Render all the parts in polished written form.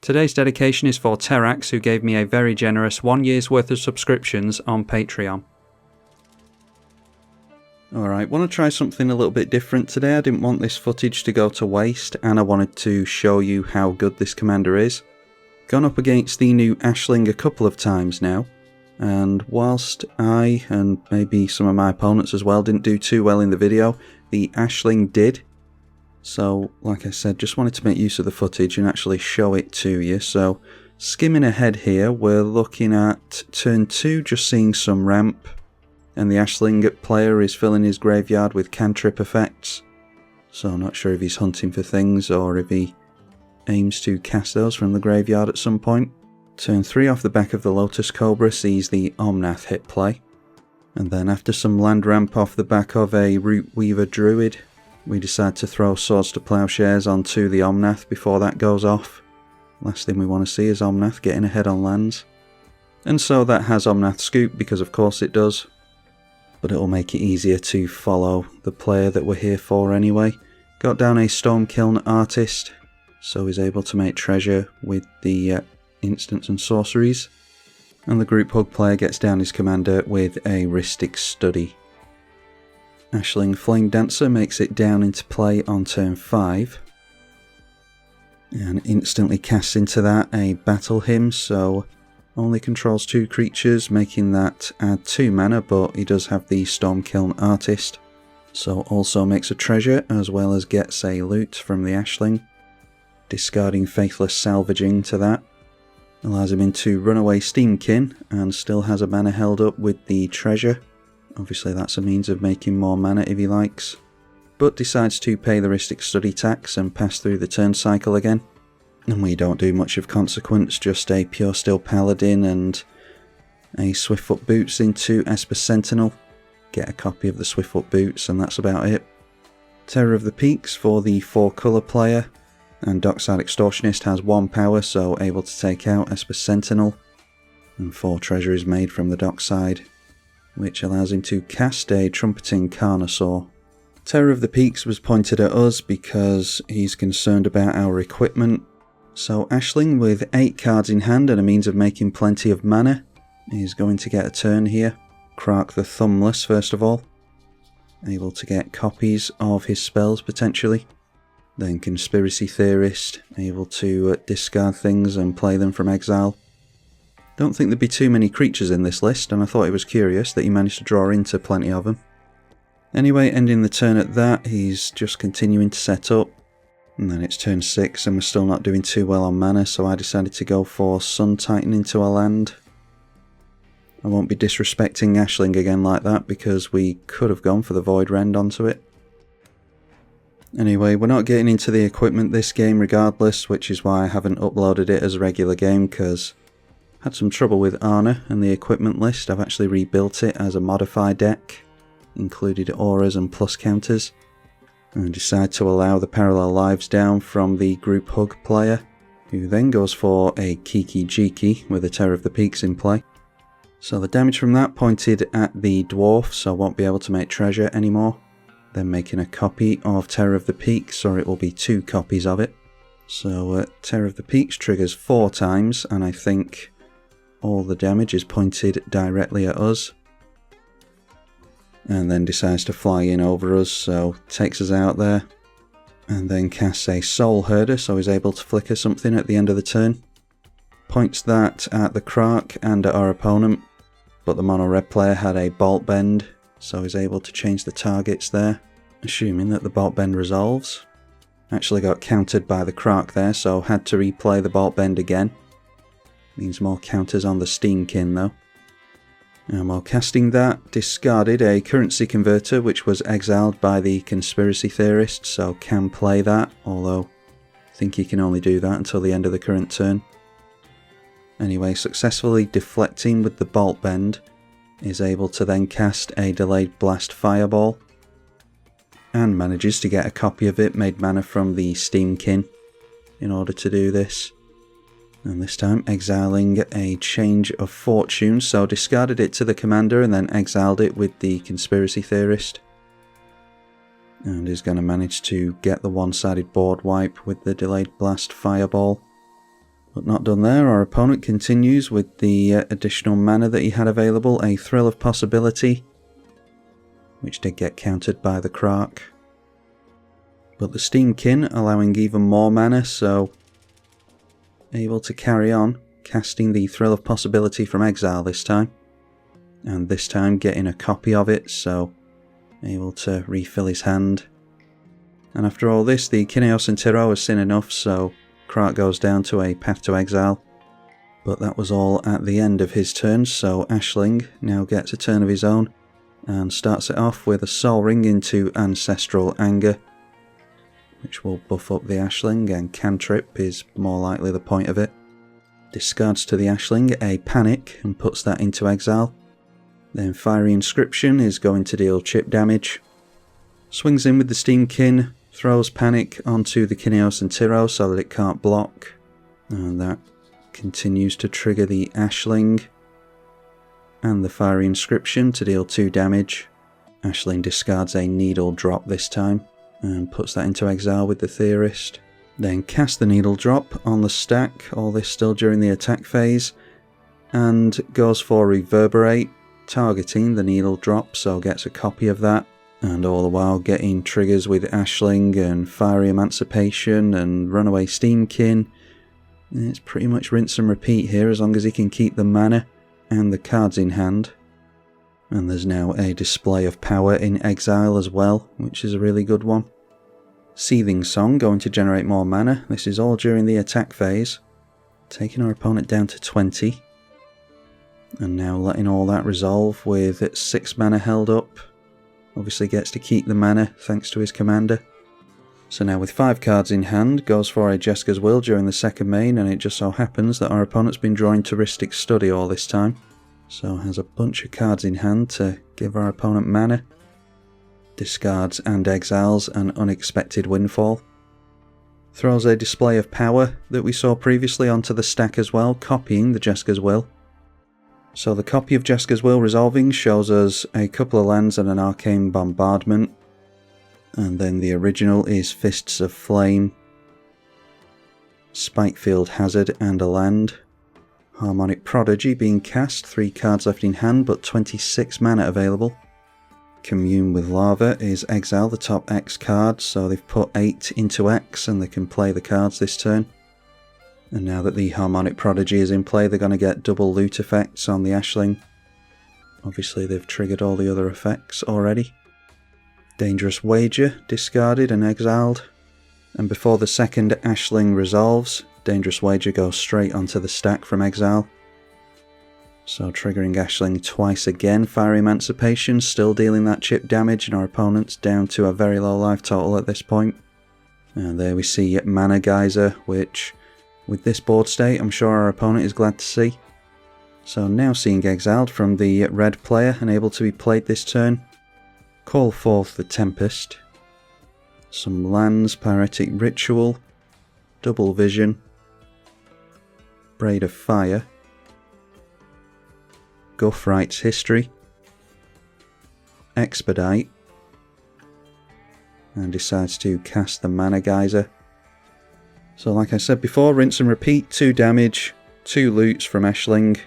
Today's dedication is for Terax, who gave me a very generous 1 year's worth of subscriptions on Patreon. Alright, want to try something a little bit different today. I didn't want this footage to go to waste, and I wanted to show you how good this commander is. Gone up against the new Ashling a couple of times now, and whilst I, and maybe some of my opponents as well, didn't do too well in the video, the Ashling did. So, like I said, just wanted to make use of the footage and actually show it to you. So, skimming ahead here, we're looking at turn 2, just seeing some ramp. And the Ashling player is filling his graveyard with cantrip effects. So, I'm not sure if he's hunting for things or if he aims to cast those from the graveyard at some point. Turn 3 off the back of the Lotus Cobra sees the Omnath hit play. And then after some land ramp off the back of a Root Weaver Druid, we decide to throw Swords to Plowshares onto the Omnath before that goes off. Last thing we want to see is Omnath getting ahead on lands. And so that has Omnath scoop, because of course it does. But it'll make it easier to follow the player that we're here for anyway. Got down a Stormkiln Artist, so he's able to make treasure with the instants and sorceries. And the Group Hug player gets down his commander with a Rhystic Study. Ashling Flame Dancer makes it down into play on turn 5. And instantly casts into that a Battle Hymn, so only controls 2 creatures, making that add 2 mana, but he does have the Stormkiln Artist. So also makes a treasure, as well as gets a loot from the Ashling. Discarding Faithless Salvaging to that. Allows him into Runaway Steamkin, and still has a mana held up with the treasure. Obviously that's a means of making more mana if he likes. But decides to pay the Rhystic Study tax and pass through the turn cycle again. And we don't do much of consequence, just a Pure Steel Paladin and a Swiftfoot Boots into Esper Sentinel. Get a copy of the Swiftfoot Boots and that's about it. Terror of the Peaks for the 4 colour player. And Dockside Extortionist has 1 power, so able to take out Esper Sentinel. And 4 treasure is made from the Dockside, which allows him to cast a Trumpeting Carnosaur. Terror of the Peaks was pointed at us because he's concerned about our equipment. So Ashling, with 8 cards in hand and a means of making plenty of mana, is going to get a turn here. Krark the Thumbless first of all. Able to get copies of his spells potentially. Then Conspiracy Theorist, able to discard things and play them from exile. Don't think there'd be too many creatures in this list, and I thought it was curious that he managed to draw into plenty of them. Anyway, ending the turn at that, he's just continuing to set up. And then it's turn 6 and we're still not doing too well on mana, so I decided to go for Sun Titan into a land. I won't be disrespecting Ashling again like that, because we could have gone for the Void Rend onto it. Anyway, we're not getting into the equipment this game regardless, which is why I haven't uploaded it as a regular game, because I had some trouble with Arna and the equipment list. I've actually rebuilt it as a modify deck, included auras and plus counters, and decide to allow the Parallel Lives down from the Group Hug player, who then goes for a Kiki Jiki with a Terror of the Peaks in play. So the damage from that pointed at the Dwarf, so I won't be able to make treasure anymore. Then making a copy of Terror of the Peaks, or it will be 2 copies of it. So Terror of the Peaks triggers 4 times, and I think all the damage is pointed directly at us. And then decides to fly in over us, so takes us out there. And then casts a Soul Herder, so he's able to flicker something at the end of the turn. Points that at the Krark and at our opponent, but the mono red player had a Bolt Bend, so he's able to change the targets there, assuming that the Bolt Bend resolves. Actually got countered by the Krark there, so had to replay the Bolt Bend again. Means more counters on the Steamkin though. And while casting that, discarded a Currency Converter, which was exiled by the Conspiracy Theorist, so can play that, although I think he can only do that until the end of the current turn. Anyway, successfully deflecting with the Bolt Bend, is able to then cast a Delayed Blast Fireball, and manages to get a copy of it made mana from the Steamkin in order to do this. And this time exiling a Change of Fortune, so discarded it to the commander and then exiled it with the Conspiracy Theorist. And is going to manage to get the one-sided board wipe with the Delayed Blast Fireball. But not done there, our opponent continues with the additional mana that he had available, a Thrill of Possibility, which did get countered by the Krark. But the Steamkin allowing even more mana, so able to carry on, casting the Thrill of Possibility from exile this time. And this time getting a copy of it, so able to refill his hand. And after all this, the Kineos and Tyro has seen enough, so Krark goes down to a Path to Exile. But that was all at the end of his turn, so Ashling now gets a turn of his own and starts it off with a Soul Ring into Ancestral Anger, which will buff up the Ashling, and Cantrip is more likely the point of it. Discards to the Ashling a Panic and puts that into exile. Then Fiery Inscription is going to deal chip damage. Swings in with the Steamkin, throws Panic onto the Kineos and Tyro so that it can't block. And that continues to trigger the Ashling and the Fiery Inscription to deal 2 damage. Ashling discards a Needle Drop this time and puts that into exile with the Theorist. Then casts the Needle Drop on the stack, all this still during the attack phase, and goes for Reverberate, targeting the Needle Drop, so gets a copy of that, and all the while getting triggers with Ashling and Fiery Emancipation and Runaway Steamkin. It's pretty much rinse and repeat here as long as he can keep the mana and the cards in hand. And there's now a display of power in exile as well, which is a really good one. Seething Song going to generate more mana. This is all during the attack phase, taking our opponent down to 20. And now letting all that resolve with 6 mana held up. Obviously gets to keep the mana thanks to his commander. So now with 5 cards in hand, goes for a Jeska's Will during the second main, and it just so happens that our opponent's been drawing Touristic Study all this time. So has a bunch of cards in hand to give our opponent mana. Discards and exiles an Unexpected Windfall. Throws a Display of Power that we saw previously onto the stack as well, copying the Jeska's Will. So the copy of Jeska's Will resolving shows us a couple of lands and an Arcane Bombardment. And then the original is Fists of Flame, Spikefield Hazard and a land. Harmonic Prodigy being cast, 3 cards left in hand but 26 mana available. Commune with Lava is exile the top X cards, so they've put 8 into X and they can play the cards this turn. And now that the Harmonic Prodigy is in play, they're going to get double loot effects on the Ashling. Obviously they've triggered all the other effects already. Dangerous Wager discarded and exiled. And before the second Ashling resolves, Dangerous Wager goes straight onto the stack from exile. So triggering Ashling twice again. Fiery Emancipation still dealing that chip damage, and our opponent's down to a very low life total at this point. And there we see Mana Geyser, which with this board state I'm sure our opponent is glad to see. So now seeing exiled from the red player and able to be played this turn. Call forth the Tempest. Some lands, Pyretic Ritual, Double Vision, Braid of Fire, Guff writes History, Expedite, and decides to cast the Mana Geyser. So like I said before, rinse and repeat, 2 damage, 2 loots from Ashling,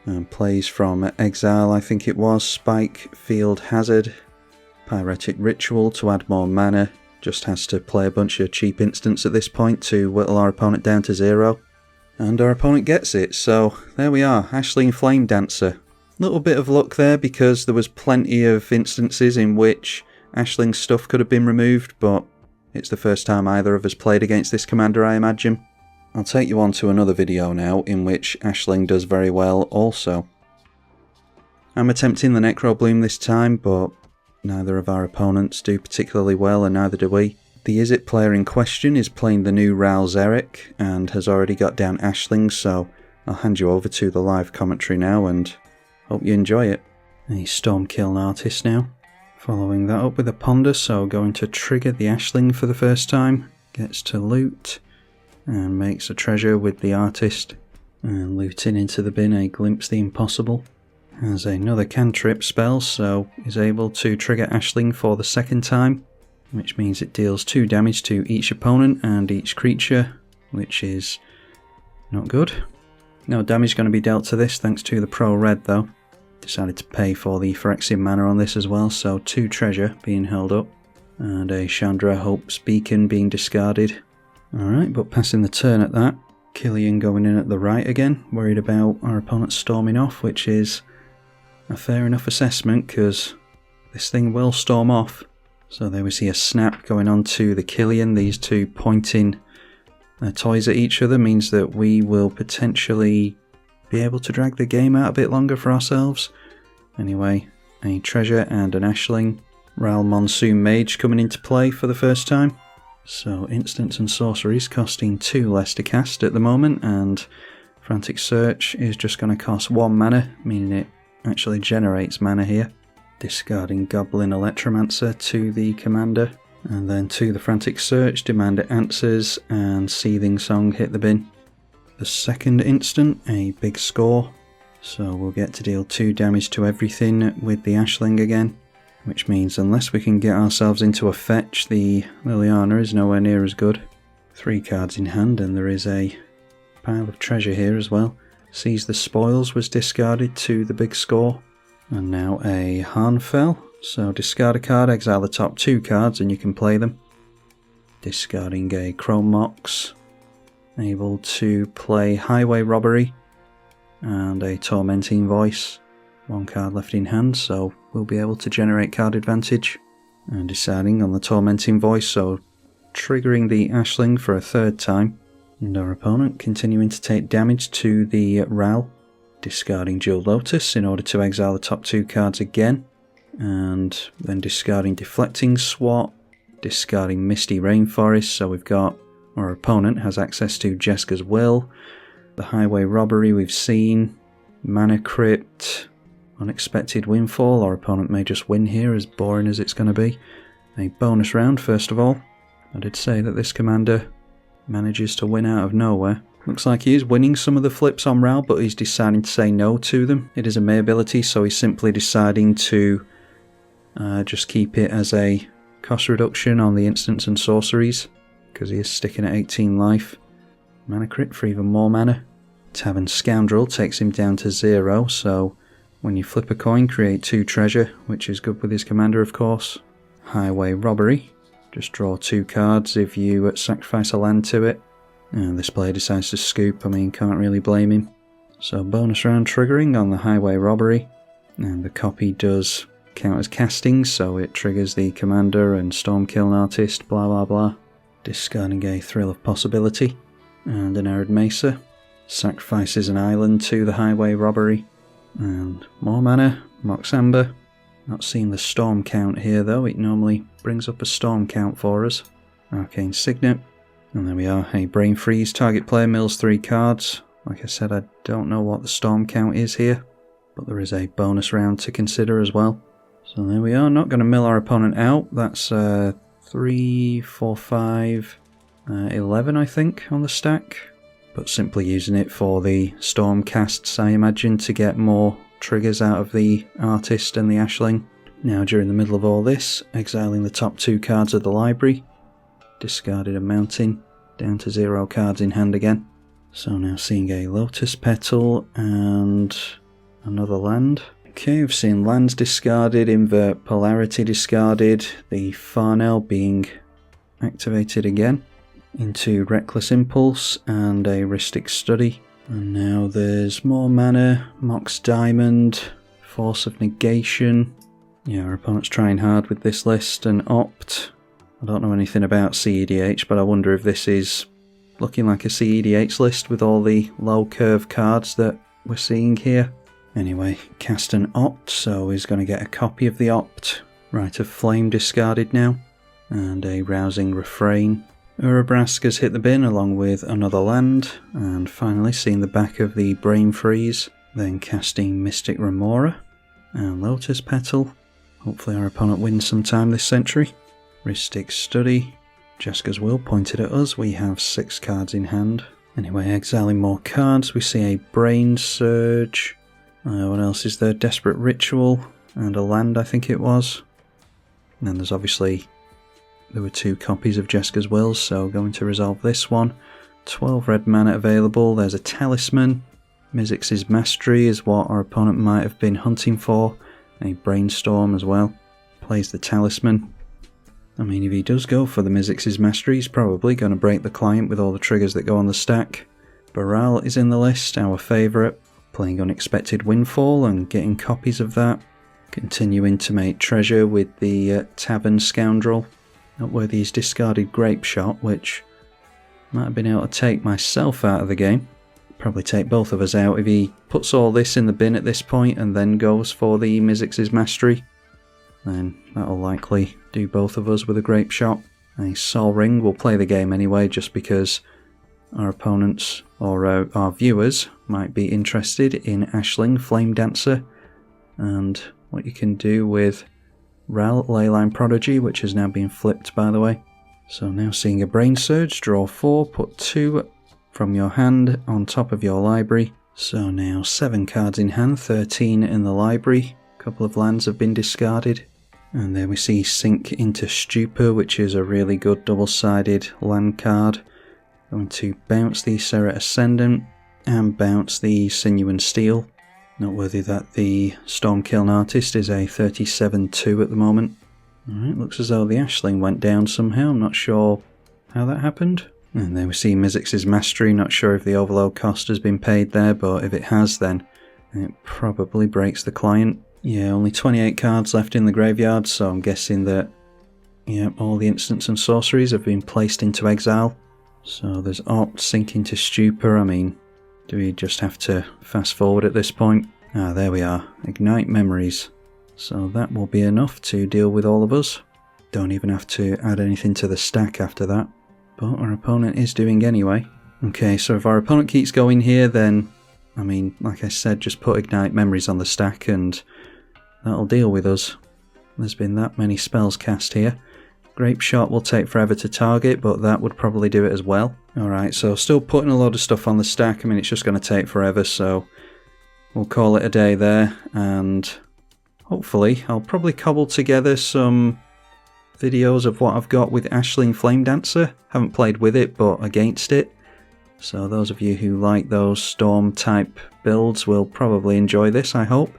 and plays from exile, I think it was, Spikefield Hazard, Pyretic Ritual to add more mana. Just has to play a bunch of cheap instants at this point to whittle our opponent down to 0. And our opponent gets it, so there we are, Ashling Flame Dancer. Little bit of luck there because there was plenty of instances in which Ashling's stuff could have been removed, but it's the first time either of us played against this commander, I imagine. I'll take you on to another video now in which Ashling does very well also. I'm attempting the Necro Bloom this time, but neither of our opponents do particularly well, and neither do we. The Izzet player in question is playing the new Ral Zarek and has already got down Ashling, so I'll hand you over to the live commentary now and hope you enjoy it. A Stormkiln Artist now. Following that up with a Ponder, so going to trigger the Ashling for the first time. Gets to loot and makes a treasure with the Artist. And looting into the bin a Glimpse the Impossible. Has another cantrip spell, so is able to trigger Ashling for the second time, which means it deals 2 damage to each opponent and each creature, which is Not good. No damage going to be dealt to this thanks to the pro red though. Decided to pay for the Phyrexian mana on this as well, so 2 treasure being held up. And a Chandra Hope's Beacon being discarded. Alright, but passing the turn at that. Killian going in at the right again, worried about our opponent storming off, which is a fair enough assessment because this thing will storm off. So there we see a snap going on to the Killian. These two pointing their toys at each other means that we will potentially be able to drag the game out a bit longer for ourselves. Anyway, a treasure and an Ashling. Ral Monsoon Mage coming into play for the first time. So instants and sorceries costing 2 less to cast at the moment, and Frantic Search is just going to cost 1 mana, meaning it actually generates mana here. Discarding Goblin Electromancer to the commander, and then to the Frantic Search, Demand Answers and Seething Song hit the bin. The second instant, a big score, so we'll get to deal 2 damage to everything with the Ashling again, which means unless we can get ourselves into a fetch, the Liliana is nowhere near as good. 3 cards in hand, and there is a pile of treasure here as well. Seize the Spoils was discarded to the big score, and now a Harnfell, so discard a card, exile the top 2 cards and you can play them. Discarding a Chrome Mox. Able to play Highway Robbery and a Tormenting Voice. 1 card left in hand, so we'll be able to generate card advantage. And deciding on the Tormenting Voice, so triggering the Ashling for a 3rd time. And our opponent continuing to take damage to the Ral. Discarding Jewel Lotus in order to exile the top 2 cards again. And then discarding Deflecting Swat. Discarding Misty Rainforest, so we've got our opponent has access to Jeska's Will, the Highway Robbery we've seen, Mana Crypt, Unexpected Windfall. Our opponent may just win here, as boring as it's going to be. A bonus round first of all. I did say that this commander manages to win out of nowhere. Looks like he is winning some of the flips on Ral, but he's deciding to say no to them. It is a May ability, so he's simply deciding to just keep it as a cost reduction on the instants and sorceries, because he is sticking at 18 life. Mana Crypt for even more mana. Tavern Scoundrel takes him down to 0, so when you flip a coin, create 2 treasure, which is good with his commander of course. Highway Robbery, just draw 2 cards if you sacrifice a land to it. And this player decides to scoop, I mean, can't really blame him. So bonus round triggering on the Highway Robbery, and the copy does count as casting, so it triggers the commander and Stormkiln Artist, blah blah blah. Discarding a Thrill of Possibility and an Arid Mesa. Sacrifices an island to the Highway Robbery. And more mana, Mox Amber. Not seeing the storm count here though, it normally brings up a storm count for us. Arcane Signet. And there we are, a Brain Freeze. Target player mills 3 cards. Like I said, I don't know what the storm count is here, but there is a bonus round to consider as well. So there we are, not going to mill our opponent out. That's 3, 4, 5, 11 I think on the stack. But simply using it for the storm casts, I imagine, to get more triggers out of the artist and the Ashling. Now during the middle of all this, exiling the top 2 cards of the library. Discarded a mountain, down to 0 cards in hand again. So now seeing a Lotus Petal and another land. Okay, we've seen lands discarded, Invert Polarity discarded, the Farnell being activated again into Reckless Impulse and a Rhystic Study. And now there's more mana, Mox Diamond, Force of Negation. Yeah, our opponent's trying hard with this list, and Opt. I don't know anything about CEDH, but I wonder if this is looking like a CEDH list with all the low curve cards that we're seeing here. Anyway, cast an Opt, so he's going to get a copy of the Opt. Rite of Flame discarded now, and a Rousing Refrain. Urabraska's hit the bin along with another land, and finally seeing the back of the Brain Freeze, then casting Mystic Remora and Lotus Petal. Hopefully our opponent wins sometime this century. Rhystic Study. Jeska's Will pointed at us, we have 6 cards in hand. Anyway, exiling more cards, we see a Brain Surge. What else is there? Desperate Ritual and a land, I think it was. And then there's obviously, there were 2 copies of Jeska's Will, so going to resolve this one. 12 red mana available. There's a talisman. Mizzix's Mastery is what our opponent might have been hunting for. A brainstorm as well. Plays the talisman. I mean, if he does go for the Mizzix's Mastery, he's probably going to break the client with all the triggers that go on the stack. Baral is in the list, our favourite. Playing Unexpected Windfall and getting copies of that. Continuing to make treasure with the Tavern Scoundrel. Noteworthy's discarded Grape Shot, which might have been able to take myself out of the game. Probably take both of us out if he puts all this in the bin at this point and then goes for the Mizzix's Mastery. Then that'll likely do both of us with a Grape Shot. A Sol Ring will play the game anyway, just because our opponents or our viewers might be interested in Ashling, Flame Dancer, and what you can do with Ral, Leyline Prodigy, which has now been flipped by the way. So now seeing a Brain Surge, draw 4, put 2 from your hand on top of your library. So now 7 cards in hand, 13 in the library. A couple of lands have been discarded. And there we see Sink into Stupor, which is a really good double-sided land card. Going to bounce the Serra Ascendant and bounce the Sinew and Steel. Noteworthy that the Stormkiln Artist is a 37-2 at the moment. Alright, looks as though the Ashling went down somehow. I'm not sure how that happened. And there we see Mizzix's Mastery. Not sure if the overload cost has been paid there, but if it has, then it probably breaks the client. Yeah, only 28 cards left in the graveyard, so I'm guessing that all the instants and sorceries have been placed into exile. So there's Opt, Sink into Stupor. I mean, do we just have to fast forward at this point? Ah, there we are. Ignite Memories. So that will be enough to deal with all of us. Don't even have to add anything to the stack after that. But our opponent is doing anyway. Okay, so if our opponent keeps going here, then, I mean, like I said, just put Ignite Memories on the stack and that'll deal with us. There's been that many spells cast here. Grape Shot will take forever to target, but that would probably do it as well. Alright, so still putting a load of stuff on the stack. I mean, it's just going to take forever, so we'll call it a day there. And hopefully, I'll probably cobble together some videos of what I've got with Ashling Flame Dancer. Haven't played with it, but against it. So those of you who like those storm type builds will probably enjoy this, I hope.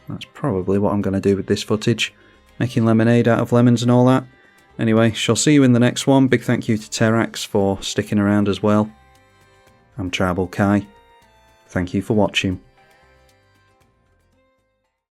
That's probably what I'm going to do with this footage. Making lemonade out of lemons and all that. Anyway, shall see you in the next one. Big thank you to Terax for sticking around as well. I'm tribalkai. Thank you for watching.